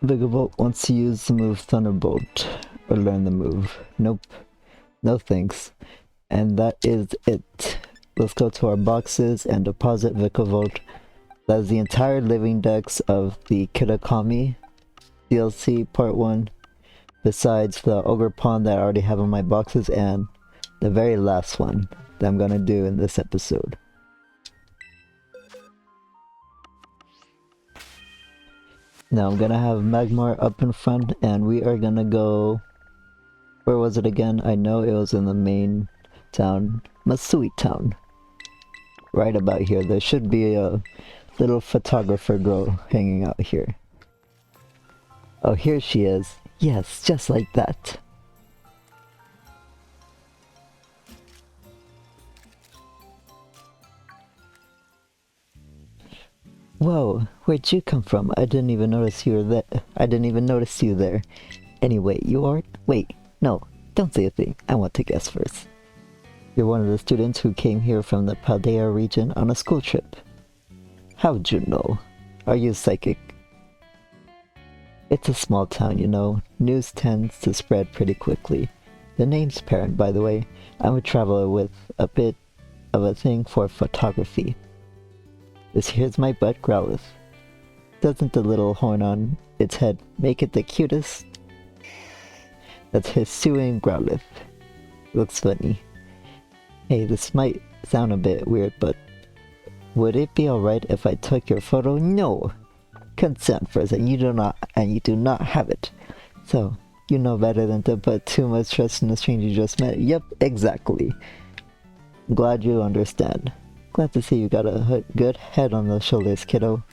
Vigavolt wants to use the move Thunderbolt, or learn the move. Nope. No thanks. And that is it. Let's go to our boxes and deposit Vigavolt. That is the entire living dex of the Kitakami DLC Part 1, besides the Ogre Pond that I already have in my boxes, and the very last one that I'm gonna do in this episode. Now I'm gonna have Magmar up in front, and we are gonna go... Where was it again? I know it was in the main town. Masui Town. Right about here. There should be a little photographer girl hanging out here. Oh, here she is. Yes, just like that. Whoa, where'd you come from? I didn't even notice you were there. I didn't even notice you there. Anyway, you are... Wait, no, don't say a thing. I want to guess first. You're one of the students who came here from the Paldea region on a school trip. How'd you know? Are you psychic? It's a small town, you know. News tends to spread pretty quickly. The name's Parent, by the way. I'm a traveler with a bit of a thing for photography. This here's my butt Growlithe. Doesn't the little horn on its head make it the cutest? That's Hisuian Growlithe. Looks funny. Hey, this might sound a bit weird, but would it be alright if I took your photo? No! Consent first, and you do not have it. So, you know better than to put too much trust in a stranger you just met. Yep, exactly. Glad you understand. Glad to see you got a good head on the shoulders, kiddo.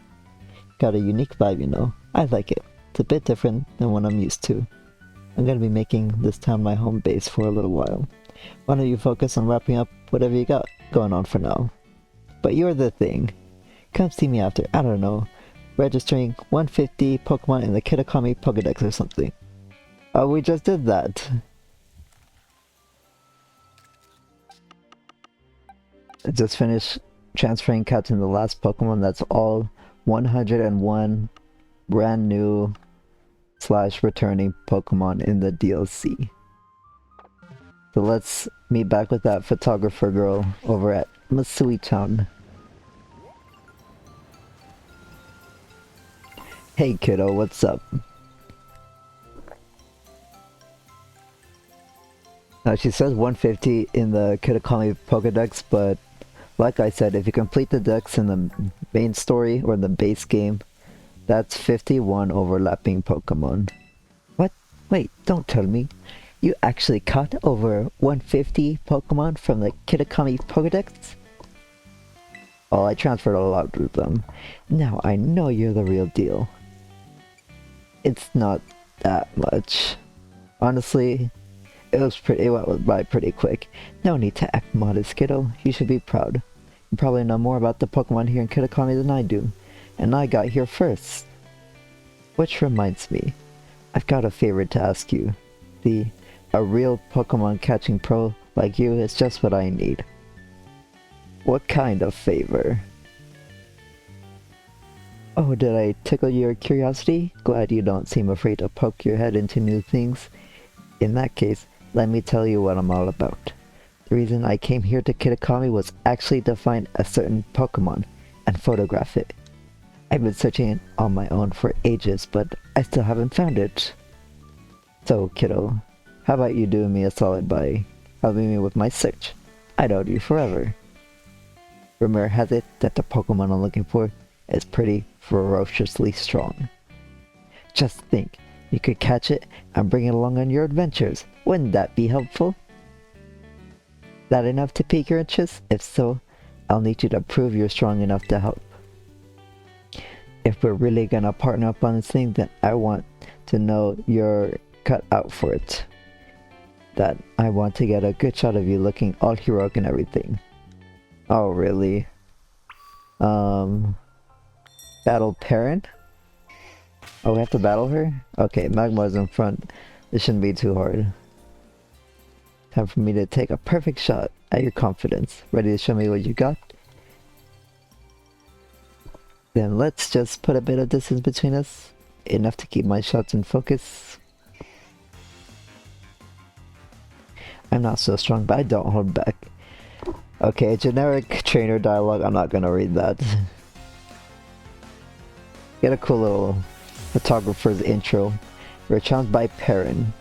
Got a unique vibe, you know. I like it. It's a bit different than what I'm used to. I'm gonna be making this town my home base for a little while. Why don't you focus on wrapping up whatever you got going on for now? But you're the thing. Come see me after, I don't know, registering 150 Pokemon in the Kitakami Pokedex or something. Oh, we just did that. I just finished transferring catching the last Pokemon. That's all 101 brand new / returning Pokemon in the DLC. So let's meet back with that photographer girl over at Masui Town. Hey kiddo, what's up? Now she says 150 in the Kitakami Pokedex, but like I said, if you complete the dex in the main story or the base game, that's 51 overlapping Pokemon. What? Wait, don't tell me. You actually caught over 150 Pokemon from the Kitakami Pokedex? Oh, I transferred a lot of them. Now I know you're the real deal. It's not that much. Honestly, it went by pretty quick. No need to act modest, kiddo. You should be proud. You probably know more about the Pokemon here in Kitakami than I do. And I got here first. Which reminds me, I've got a favor to ask you. A real Pokemon catching pro like you is just what I need. What kind of favor? Oh, did I tickle your curiosity? Glad you don't seem afraid to poke your head into new things. In that case, let me tell you what I'm all about. The reason I came here to Kitakami was actually to find a certain Pokemon and photograph it. I've been searching on my own for ages, but I still haven't found it. So, kiddo, how about you doing me a solid by helping me with my search? I'd owe you forever. Rumor has it that the Pokemon I'm looking for is pretty ferociously strong. Just think, you could catch it and bring it along on your adventures. Wouldn't that be helpful? That enough to pique your interest? If so, I'll need you to prove you're strong enough to help. If we're really gonna partner up on this thing, then I want to know you're cut out for it. That I want to get a good shot of you looking all heroic and everything. Oh, really? Battle Parent? Oh, we have to battle her? Okay, Magmar's in front. This shouldn't be too hard. Time for me to take a perfect shot at your confidence. Ready to show me what you got? Then let's just put a bit of distance between us. enough to keep my shots in focus. I'm not so strong, but I don't hold back. Okay, generic trainer dialogue, I'm not gonna read that. Get a cool little photographer's intro. We're challenged by Perrin.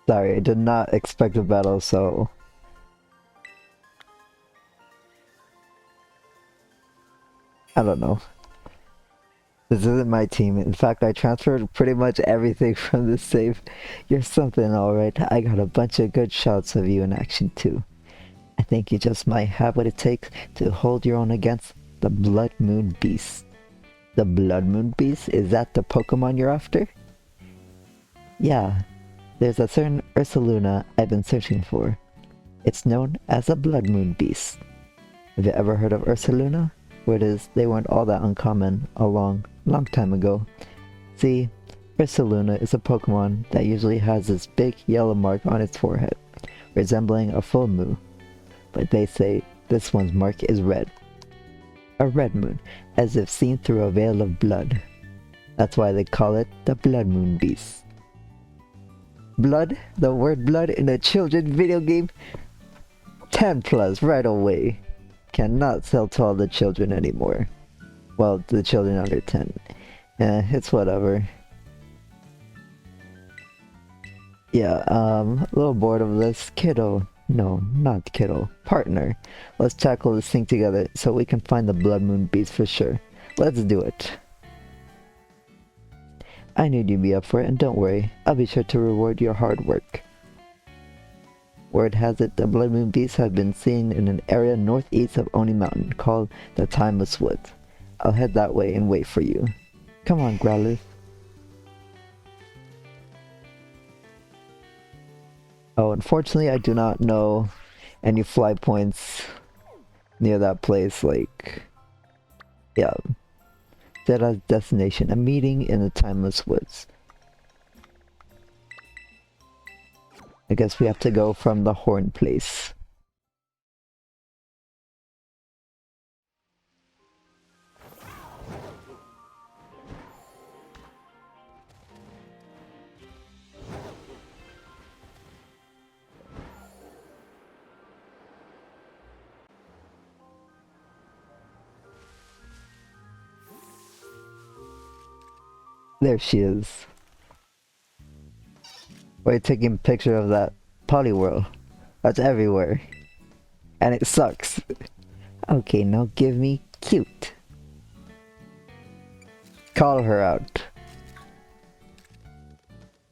Sorry, I did not expect a battle, so... I don't know. This isn't my team. In fact, I transferred pretty much everything from this save. You're something, alright. I got a bunch of good shots of you in action, too. I think you just might have what it takes to hold your own against the Bloodmoon Beast. The Bloodmoon Beast? Is that the Pokemon you're after? Yeah. There's a certain Ursaluna I've been searching for. It's known as a Bloodmoon Beast. Have you ever heard of Ursaluna? Word is, they weren't all that uncommon a long time ago. See, Ursaluna is a Pokemon that usually has this big yellow mark on its forehead, resembling a full moon. But they say this one's mark is red. A red moon, as if seen through a veil of blood. That's why they call it the Bloodmoon Beast. Blood? The word blood in a children's video game? 10 plus right away. Cannot sell to all the children anymore. Well, the children under 10. It's whatever. Yeah, a little bored of this. Kiddo. No, not kiddo. Partner. Let's tackle this thing together so we can find the Bloodmoon Beast for sure. Let's do it. I knew you'd be up for it, and don't worry, I'll be sure to reward your hard work. Word has it the Bloodmoon Beasts have been seen in an area northeast of Oni Mountain called the Timeless Woods. I'll head that way and wait for you. Come on, Growlers. Oh, unfortunately I do not know any fly points near that place, like... yeah. Set as destination, a meeting in the Timeless Woods. I guess we have to go from the Horn Place. There she is. We're taking a picture of that Poliwhirl. That's everywhere. And it sucks. Okay, now give me cute. Call her out.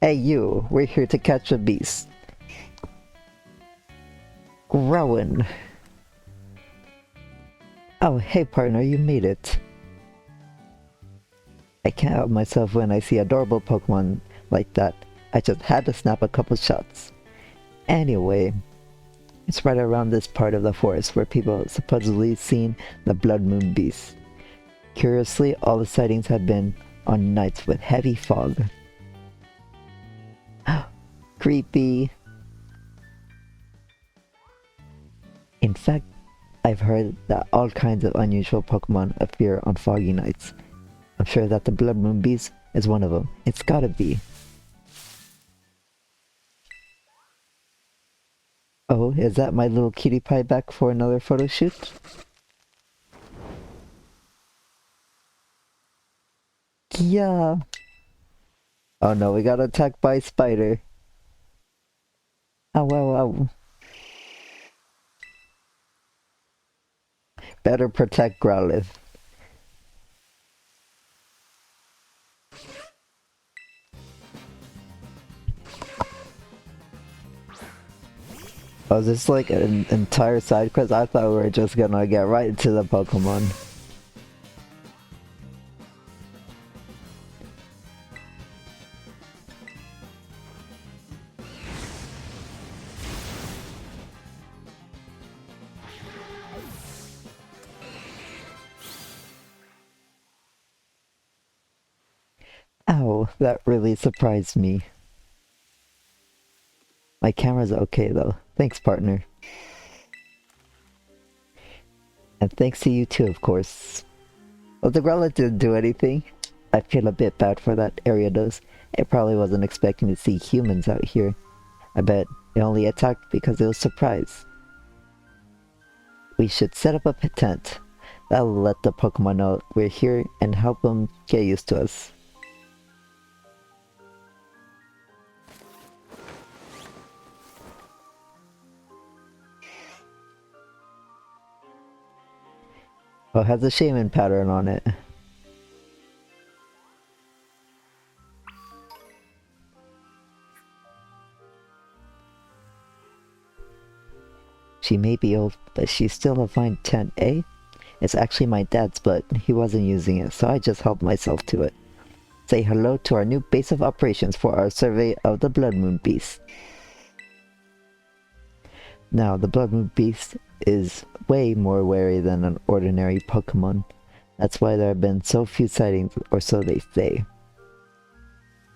Hey you, we're here to catch a beast. Rowan. Oh, hey partner, you made it. I can't help myself when I see adorable Pokemon like that. I just had to snap a couple shots. Anyway, it's right around this part of the forest where people have supposedly seen the Bloodmoon Beast. Curiously, all the sightings have been on nights with heavy fog. Creepy. In fact, I've heard that all kinds of unusual Pokemon appear on foggy nights. I'm sure that the Bloodmoon Beast is one of them. It's gotta be. Oh, is that my little cutie pie back for another photo shoot? Yeah. Oh no, we got attacked by a spider. Ow, ow, ow. Better protect Growlithe. Oh, is this like an entire side quest? I thought we were just gonna get right into the Pokemon. Ow, that really surprised me. My camera's okay though. Thanks, partner. And thanks to you too, of course. Well, the Growlithe didn't do anything. I feel a bit bad for that Ariados. It probably wasn't expecting to see humans out here. I bet it only attacked because it was surprised. We should set up a tent. That'll let the Pokemon know we're here and help them get used to us. Oh, it has a shaman pattern on it. She may be old, but she's still a fine tent, eh? It's actually my dad's, but he wasn't using it, so I just helped myself to it. Say hello to our new base of operations for our survey of the Bloodmoon beast. Now, the Bloodmoon beast is way more wary than an ordinary Pokemon. That's why there have been so few sightings, or so they say.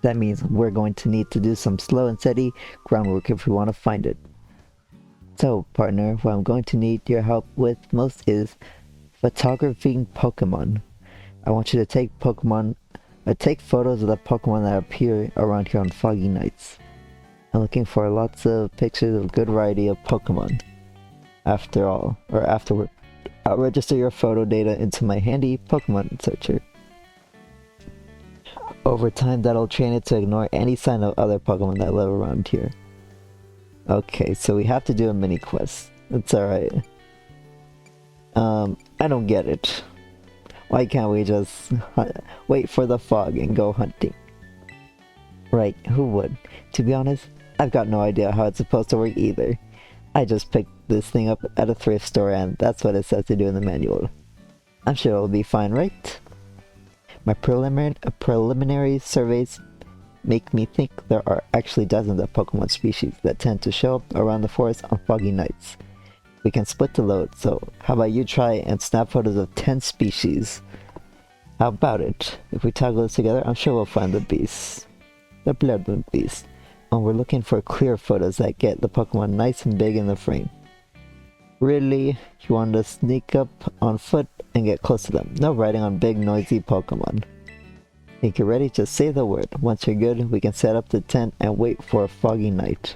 That means we're going to need to do some slow and steady groundwork if we want to find it. So, partner, what I'm going to need your help with most is photographing Pokemon. I want you to take take photos of the Pokemon that appear around here on foggy nights. I'm looking for lots of pictures of a good variety of Pokemon. Afterward, I'll register your photo data into my handy Pokemon searcher. Over time, that'll train it to ignore any sign of other Pokemon that live around here. Okay, so we have to do a mini quest. It's alright. I don't get it. Why can't we just wait for the fog and go hunting? Right, who would? To be honest, I've got no idea how it's supposed to work either. I just picked this thing up at a thrift store and that's what it says to do in the manual. I'm sure it'll be fine, right? My preliminary surveys make me think there are actually dozens of Pokemon species that tend to show up around the forest on foggy nights. We can split the load, so how about you try and snap photos of 10 species? How about it? If we toggle this together, I'm sure we'll find the beast. The Bloodmoon beast. And we're looking for clear photos that get the Pokemon nice and big in the frame. Really? You want to sneak up on foot and get close to them? No riding on big noisy Pokemon. Think you're ready? Just say the word. Once you're good, we can set up the tent and wait for a foggy night.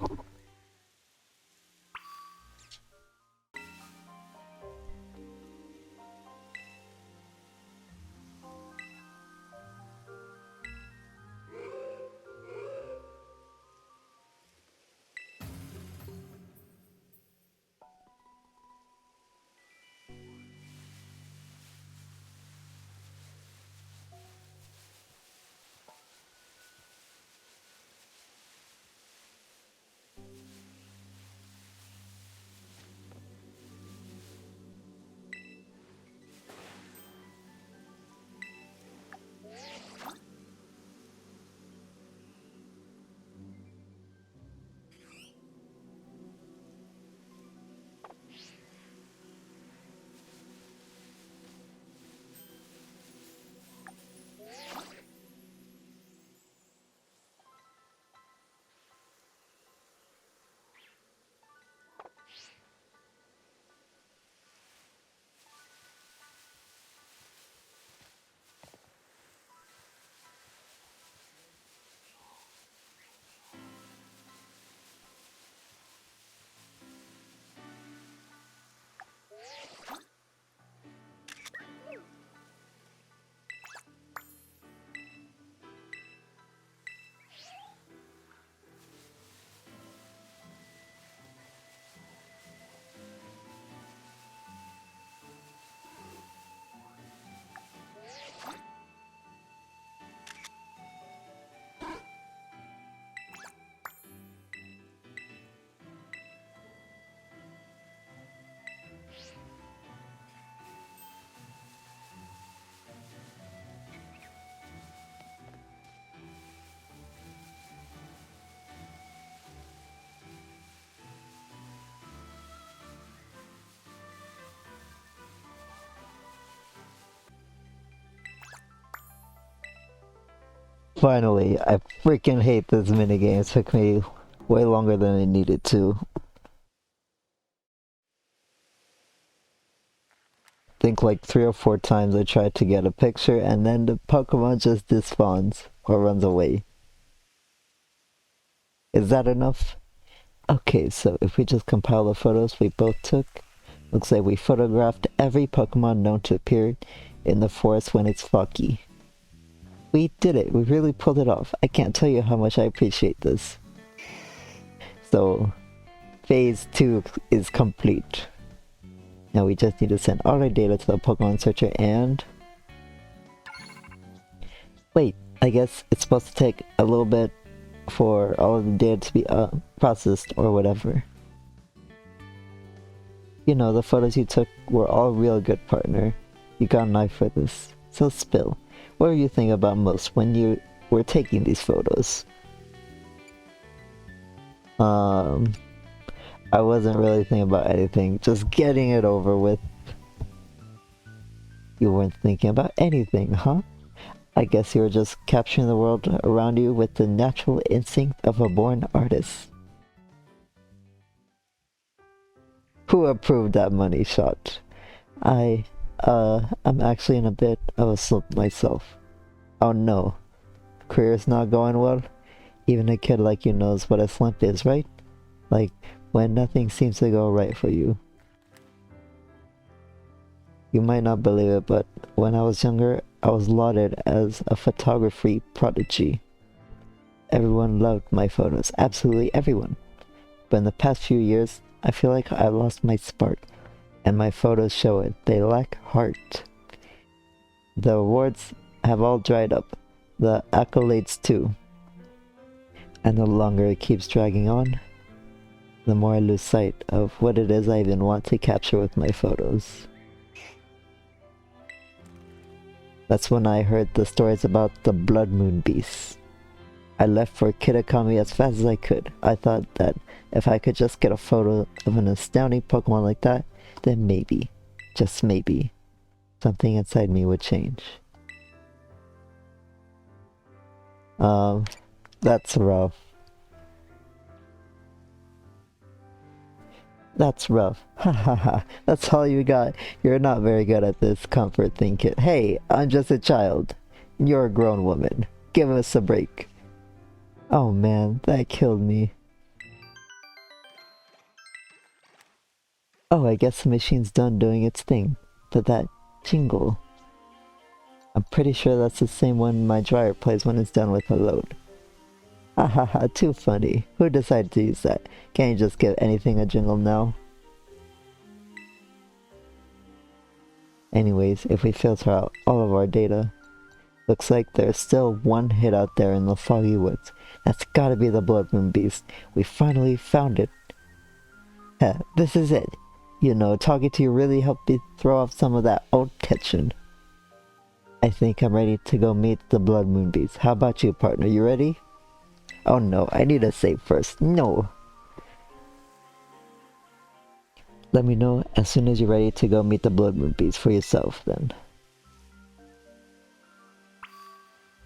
Finally, I freaking hate this minigame. It took me way longer than it needed to. Think like 3 or 4 times I tried to get a picture and then the Pokemon just despawns or runs away. Is that enough? Okay, so if we just compile the photos we both took, looks like we photographed every Pokemon known to appear in the forest when it's foggy. We did it, we really pulled it off. I can't tell you how much I appreciate this. So, phase 2 is complete. Now we just need to send all our data to the Pokemon Searcher and... Wait, I guess it's supposed to take a little bit for all of the data to be processed or whatever. You know, the photos you took were all real good, partner. You got an eye for this. So spill, what were you thinking about most when you were taking these photos? I wasn't really thinking about anything, just getting it over with. You weren't thinking about anything, huh? I guess you were just capturing the world around you with the natural instinct of a born artist. Who approved that money shot? I'm actually in a bit of a slump myself. Oh no. Career's not going well? Even a kid like you knows what a slump is, right? Like, when nothing seems to go right for you. You might not believe it, but when I was younger, I was lauded as a photography prodigy. Everyone loved my photos, absolutely everyone. But in the past few years, I feel like I lost my spark, and my photos show it. They lack heart. The awards have all dried up, the accolades too. And the longer it keeps dragging on, the more I lose sight of what it is I even want to capture with my photos. That's when I heard the stories about the Bloodmoon beasts. I left for Kitakami as fast as I could. I thought that if I could just get a photo of an astounding Pokemon like that, then maybe, just maybe, something inside me would change. That's rough. That's rough. Ha ha ha. That's all you got. You're not very good at this comfort thing, kid. Hey, I'm just a child. You're a grown woman. Give us a break. Oh man, that killed me. Oh, I guess the machine's done doing its thing. But that jingle... I'm pretty sure that's the same one my dryer plays when it's done with a load. Ha ha ha, too funny. Who decided to use that? Can't you just give anything a jingle now? Anyways, if we filter out all of our data, looks like there's still one hit out there in the foggy woods. That's gotta be the Bloodmoon beast. We finally found it. Heh, this is it. You know, talking to you really helped me throw off some of that old tension. I think I'm ready to go meet the Bloodmoon beast. How about you, partner? You ready? Oh no, I need to save first. No! Let me know as soon as you're ready to go meet the Bloodmoon beast for yourself, then.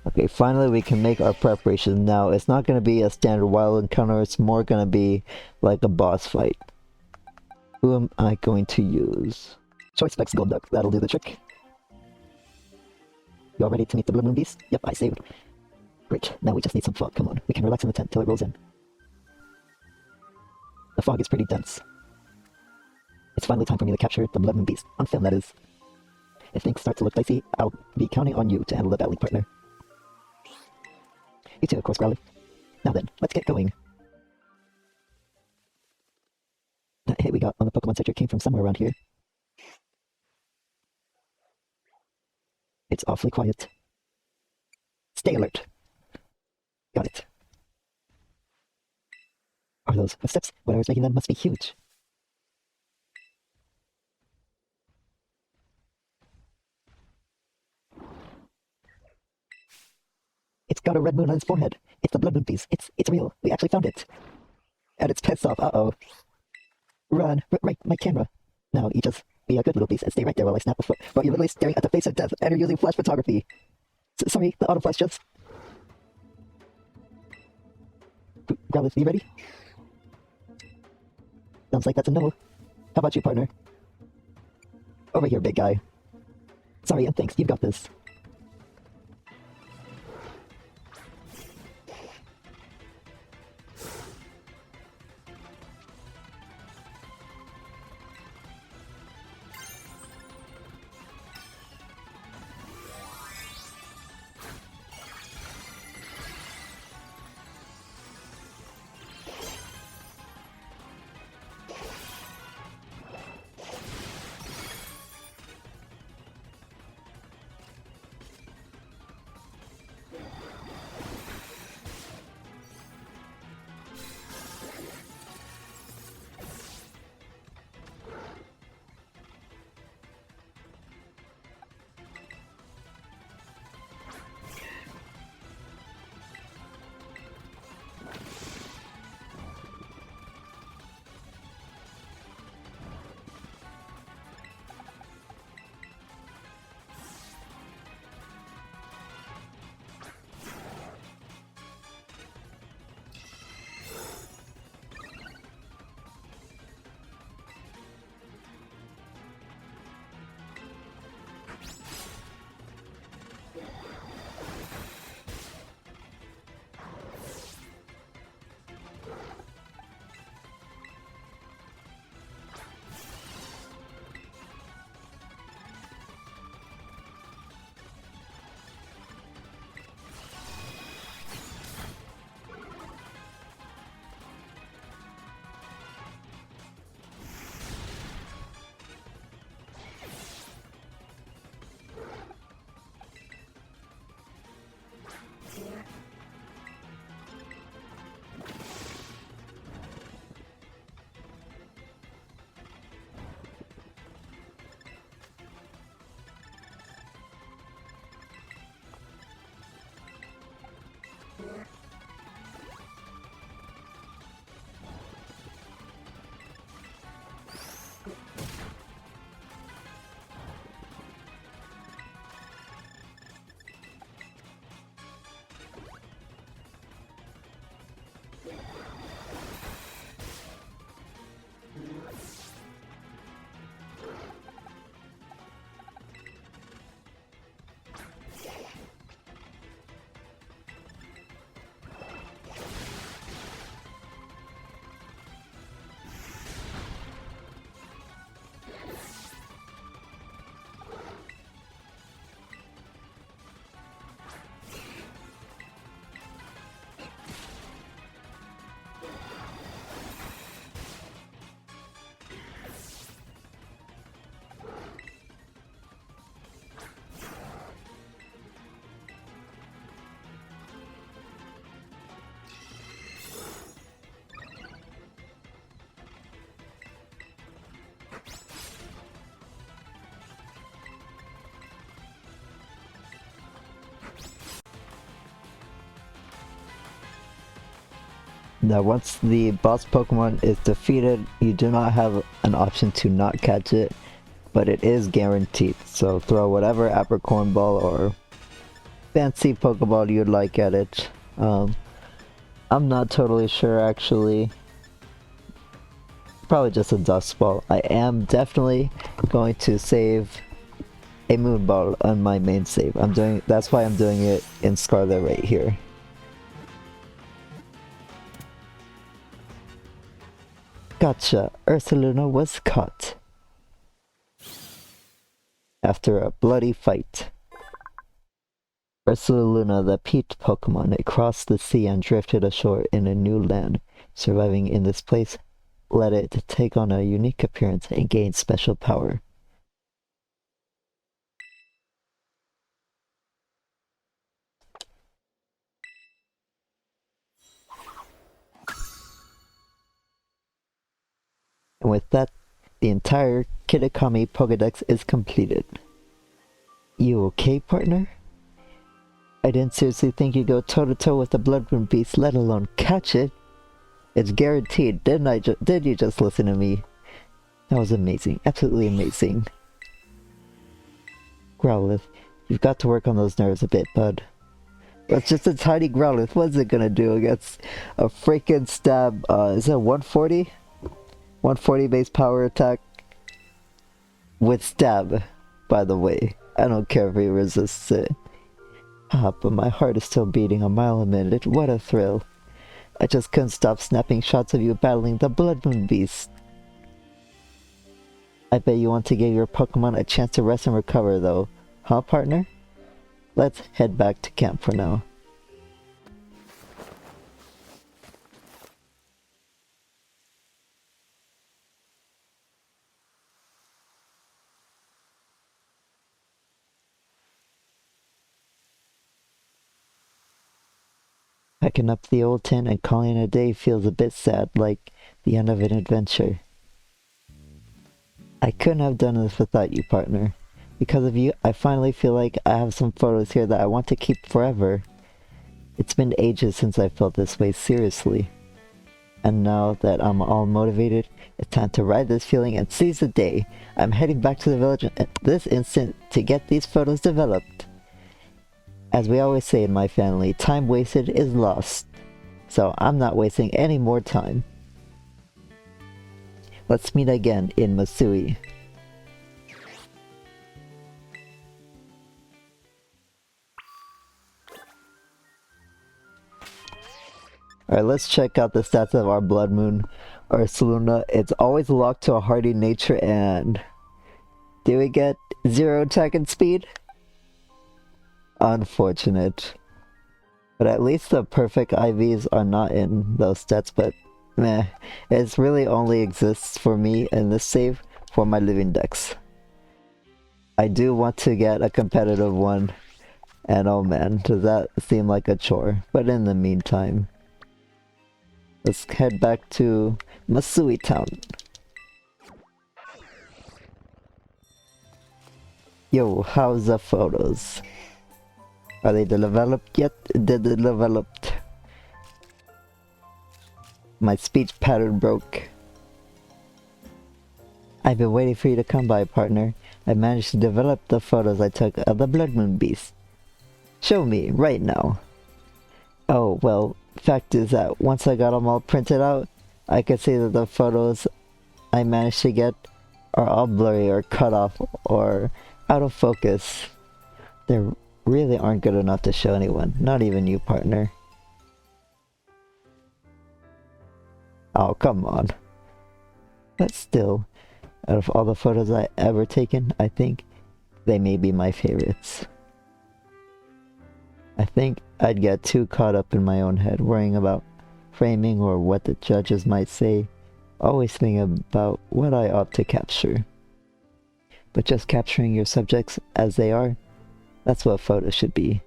Okay, finally we can make our preparations now. It's not gonna be a standard wild encounter, it's more gonna be like a boss fight. Who am I going to use? Choice Specs Gold Duck, that'll do the trick. You all ready to meet the Bloodmoon beast? Yep, I saved. Great, now we just need some fog, come on. We can relax in the tent till it rolls in. The fog is pretty dense. It's finally time for me to capture the Bloodmoon beast. On film, that is. If things start to look dicey, I'll be counting on you to handle the battling, partner. You too, of course, Growly. Now then, let's get going. That hit we got on the Pokemon Searcher came from somewhere around here. It's awfully quiet. Stay alert. Got it. Are those footsteps? Whatever's making them must be huge. It's got a red moon on its forehead. It's the Bloodmoon beast. It's real. We actually found it. And it's pissed off. Uh-oh. Run. Right, my camera. Now, you just be a good little beast and stay right there while I snap a foot. But you're literally staring at the face of death and you're using flash photography. Sorry, the auto flash just... Growlithe, you ready? Sounds like that's a no. How about you, partner? Over here, big guy. Sorry and thanks, you've got this. Now once the boss Pokemon is defeated, you do not have an option to not catch it, but it is guaranteed. So throw whatever Apricorn Ball or fancy Pokeball you'd like at it. I'm not totally sure actually. Probably just a Dust Ball. I am definitely going to save a Moon Ball on my main save. That's why I'm doing it in Scarlet right here. Gotcha, Ursaluna was caught. After a bloody fight. Ursaluna, the peach Pokemon, it crossed the sea and drifted ashore in a new land. Surviving in this place led it to take on a unique appearance and gain special power. And with that, the entire Kitakami Pokédex is completed. You okay, partner? I didn't seriously think you'd go toe-to-toe with the Bloodmoon beast, let alone catch it. It's guaranteed, did you just listen to me? That was amazing, absolutely amazing. Growlithe, you've got to work on those nerves a bit, bud. It's just a tiny Growlithe. What's it gonna do against a freaking stab? Is it 140? 140 base power attack with stab, by the way. I don't care if he resists it. Ah, but my heart is still beating a mile a minute. What a thrill. I just couldn't stop snapping shots of you battling the Bloodmoon beast. I bet you want to give your Pokemon a chance to rest and recover though. Huh, partner? Let's head back to camp for now. Packing up the old tent and calling it a day feels a bit sad, like the end of an adventure. I couldn't have done this without you, partner. Because of you, I finally feel like I have some photos here that I want to keep forever. It's been ages since I felt this way seriously. And now that I'm all motivated, it's time to ride this feeling and seize the day. I'm heading back to the village at this instant to get these photos developed. As we always say in my family, time wasted is lost. So I'm not wasting any more time. Let's meet again in Masui. Alright, let's check out the stats of our Bloodmoon, or Luna. It's always locked to a hardy nature, and do we get 0 attack and speed? Unfortunate. But at least the perfect IVs are not in those stats, but meh. It really only exists for me in this save for my living decks. I do want to get a competitive one, and oh man, does that seem like a chore. But in the meantime, let's head back to Masui Town. Yo, how's the photos? Are they developed yet? Did they developed? My speech pattern broke. I've been waiting for you to come by, partner. I managed to develop the photos I took of the Bloodmoon beast. Show me, right now. Oh, well, fact is that once I got them all printed out, I could see that the photos I managed to get are all blurry or cut off or out of focus. They really aren't good enough to show anyone, not even you, partner. Oh, come on. But still, out of all the photos I ever taken, I think they may be my favorites. I think I'd get too caught up in my own head, worrying about framing or what the judges might say, always thinking about what I ought to capture. But just capturing your subjects as they are, that's what photos should be.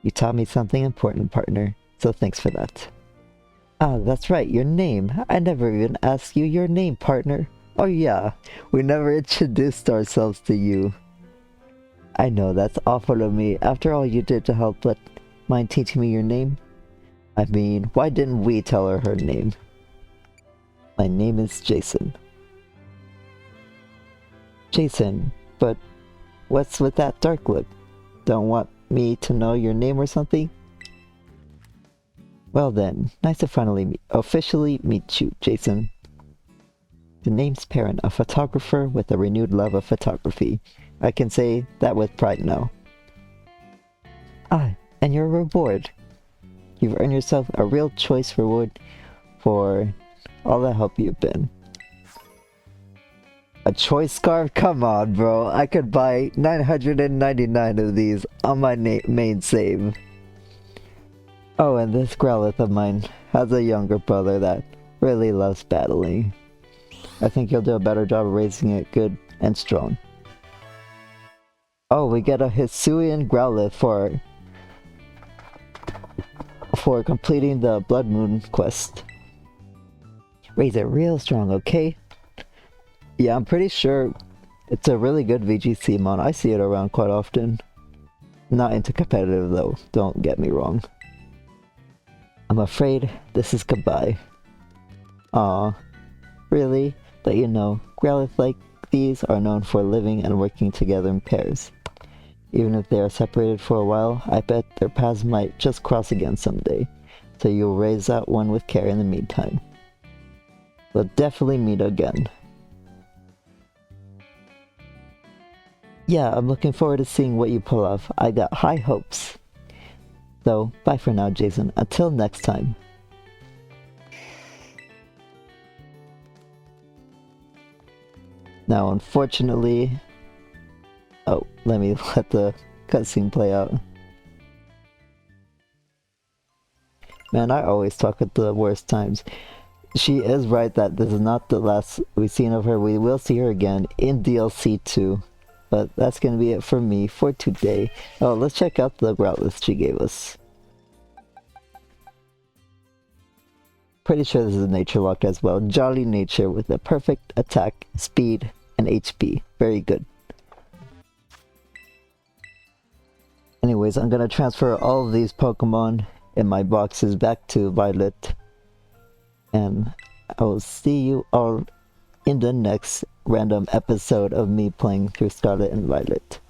You taught me something important, partner, so thanks for that. Ah, that's right, your name. I never even asked you your name, partner. Oh yeah, we never introduced ourselves to you. I know, that's awful of me. After all you did to help, but mind teaching me your name? I mean, why didn't we tell her name? My name is Jason. Jason, but what's with that dark look? Don't want me to know your name or something? Well then, nice to finally officially meet you, Jason. The name's Perrin, a photographer with a renewed love of photography. I can say that with pride now. Ah, and your reward. You've earned yourself a real choice reward for all the help you've been. A choice scarf? Come on, bro. I could buy 999 of these on my main save. Oh, and this Growlithe of mine has a younger brother that really loves battling. I think he'll do a better job of raising it good and strong. Oh, we get a Hisuian Growlithe for completing the Bloodmoon quest. Raise it real strong, okay? Yeah, I'm pretty sure it's a really good VGC mon. I see it around quite often. Not into competitive though, don't get me wrong. I'm afraid this is goodbye. Aw, really? But you know, Growlithe like these are known for living and working together in pairs. Even if they are separated for a while, I bet their paths might just cross again someday. So you'll raise that one with care in the meantime. We'll definitely meet again. Yeah, I'm looking forward to seeing what you pull off. I got high hopes. So, bye for now, Jason. Until next time. Now, unfortunately... Oh, let me let the cutscene play out. Man, I always talk at the worst times. She is right that this is not the last we've seen of her. We will see her again in DLC 2. But that's gonna be it for me for today. Oh, let's check out the route list she gave us. Pretty sure this is nature locked as well. Jolly nature with a perfect attack, speed, and HP. Very good. Anyways, I'm gonna transfer all of these Pokemon in my boxes back to Violet. And I will see you all in the next random episode of me playing through Scarlet and Violet.